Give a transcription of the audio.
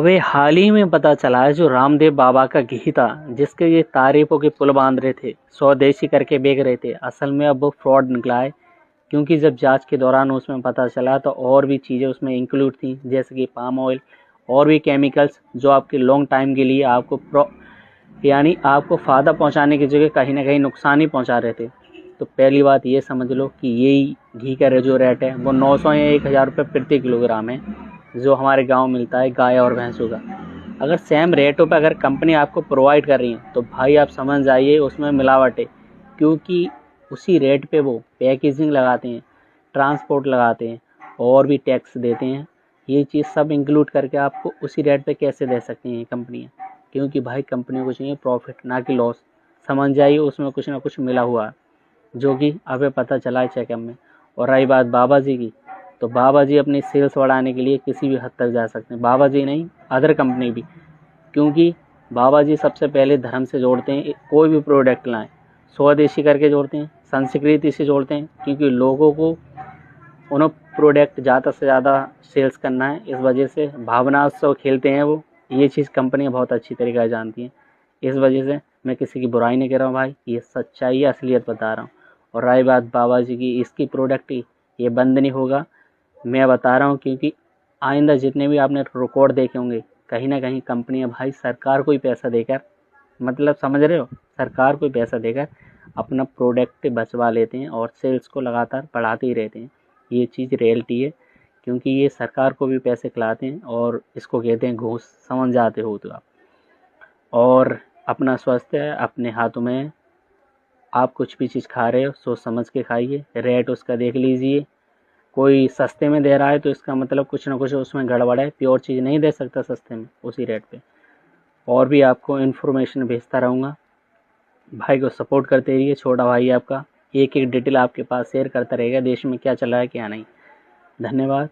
अबे हाल ही में पता चला है जो रामदेव बाबा का घी था, जिसके ये तारीफों के पुल बांध रहे थे, स्वदेशी करके बेच रहे थे, असल में अब वो फ्रॉड निकला है। क्योंकि जब जांच के दौरान उसमें पता चला तो और भी चीज़ें उसमें इंक्लूड थी, जैसे कि पाम ऑयल और भी केमिकल्स जो आपके लॉन्ग टाइम के लिए आपको यानी आपको फ़ायदा पहुंचाने की जगह कहीं ना कहीं नुकसान ही पहुंचा रहे थे। तो पहली बात ये समझ लो कि यही घी का जो रेट है वो 900 या 1000 रुपये प्रति किलोग्राम है, जो हमारे गांव मिलता है गाय और भैंसों का। अगर सेम रेटों पे अगर कंपनी आपको प्रोवाइड कर रही है तो भाई आप समझ जाइए उसमें मिलावट है। क्योंकि उसी रेट पे वो पैकेजिंग लगाते हैं, ट्रांसपोर्ट लगाते हैं और भी टैक्स देते हैं। ये चीज़ सब इंक्लूड करके आपको उसी रेट पे कैसे दे सकती हैं कंपनियाँ? क्योंकि भाई कंपनी को चाहिए प्रॉफिट, ना कि लॉस। समझ जाइए उसमें कुछ ना कुछ मिला हुआ है, जो कि हमें पता चला है चेकअप में। और रही बात बाबा जी की, तो बाबा जी अपनी सेल्स बढ़ाने के लिए किसी भी हद तक जा सकते हैं, बाबा जी नहीं अदर कंपनी भी। क्योंकि बाबा जी सबसे पहले धर्म से जोड़ते हैं, कोई भी प्रोडक्ट लाएं स्वदेशी करके जोड़ते हैं, संस्कृति से जोड़ते हैं। क्योंकि लोगों को उन्हें प्रोडक्ट ज़्यादा से ज़्यादा सेल्स करना है, इस वजह से भावना से खेलते हैं वो। ये चीज़ कंपनियाँ बहुत अच्छी तरीके से जानती हैं। इस वजह से मैं किसी की बुराई नहीं कर रहा हूँ भाई, ये सच्चाई असलियत बता रहा हूँ। और रही बात बाबा जी की, इसकी प्रोडक्ट ही ये बंद नहीं होगा, मैं बता रहा हूँ। क्योंकि आइंदा जितने भी आपने रिकॉर्ड देखे होंगे, कहीं ना कहीं कंपनियाँ भाई सरकार को ही पैसा देकर, मतलब समझ रहे हो, सरकार को ही पैसा देकर अपना प्रोडक्ट बचवा लेते हैं और सेल्स को लगातार बढ़ाते ही रहते हैं। ये चीज़ रियलिटी है। क्योंकि ये सरकार को भी पैसे खिलाते हैं और इसको कहते हैं घूस, समझ जाते हो तो आप। और अपना स्वास्थ्य अपने हाथों में है। आप कुछ भी चीज़ खा रहे हो सोच समझ के खाइए, रेट उसका देख लीजिए। कोई सस्ते में दे रहा है तो इसका मतलब कुछ ना कुछ उसमें गड़बड़ है, प्योर चीज़ नहीं दे सकता सस्ते में उसी रेट पे। और भी आपको इन्फॉर्मेशन भेजता रहूँगा। भाई को सपोर्ट करते रहिए, छोटा भाई आपका एक एक डिटेल आपके पास शेयर करता रहेगा, देश में क्या चल रहा है क्या नहीं। धन्यवाद।